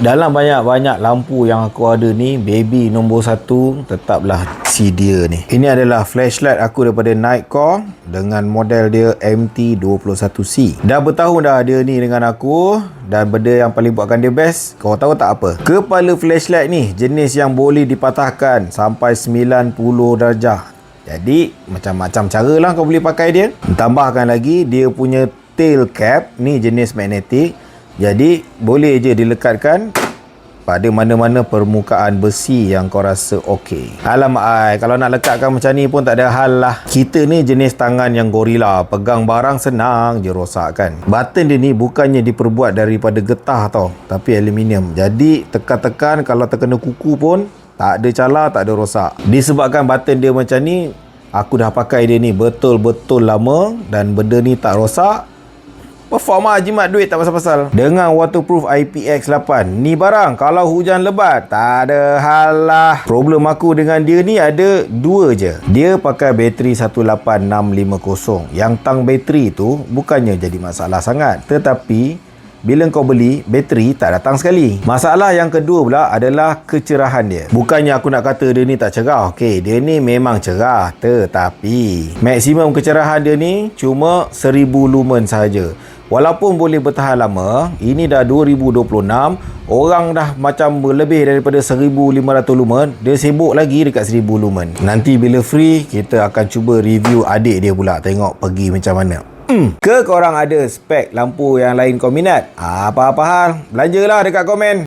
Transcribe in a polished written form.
Dalam banyak-banyak lampu yang aku ada ni, baby nombor 1 tetaplah si dia ni. Ini adalah flashlight aku daripada Nightcore dengan model dia MT21C. Dah bertahun dah dia ni dengan aku, dan benda yang paling buatkan dia best, kau tahu tak apa? Kepala flashlight ni jenis yang boleh dipatahkan sampai 90 darjah. Jadi macam-macam cara lah kau boleh pakai dia. Tambahkan lagi dia punya tail cap ni jenis magnetik. Jadi boleh je dilekatkan pada mana-mana permukaan besi yang kau rasa okey. Alamak, kalau nak lekatkan macam ni pun tak ada hal lah. Kita ni jenis tangan yang gorila, pegang barang senang je rosak kan. Button dia ni bukannya diperbuat daripada getah tau, tapi aluminium. Jadi tekan-tekan kalau terkena kuku pun tak ada calar, tak ada rosak. Disebabkan button dia macam ni, aku dah pakai dia ni betul-betul lama dan benda ni tak rosak. Perform lah, jimat duit tak pasal-pasal. Dengan waterproof IPX8 ni barang, kalau hujan lebat tak ada hal lah. Problem aku dengan dia ni ada dua je. Dia pakai bateri 18650. Yang tang bateri tu bukannya jadi masalah sangat, tetapi bila kau beli, bateri tak datang sekali. Masalah yang kedua pula adalah kecerahan dia. Bukannya aku nak kata dia ni tak cerah. Okey, dia ni memang cerah, tetapi maksimum kecerahan dia ni cuma 1000 lumen sahaja. Walaupun boleh bertahan lama, ini dah 2026, orang dah macam lebih daripada 1500 lumen, dia sibuk lagi dekat 1000 lumen. Nanti bila free, kita akan cuba review adik dia pula, tengok pergi macam mana. Ke korang ada spek lampu yang lain kau minat? Apa-apa hal, belanjalah dekat komen.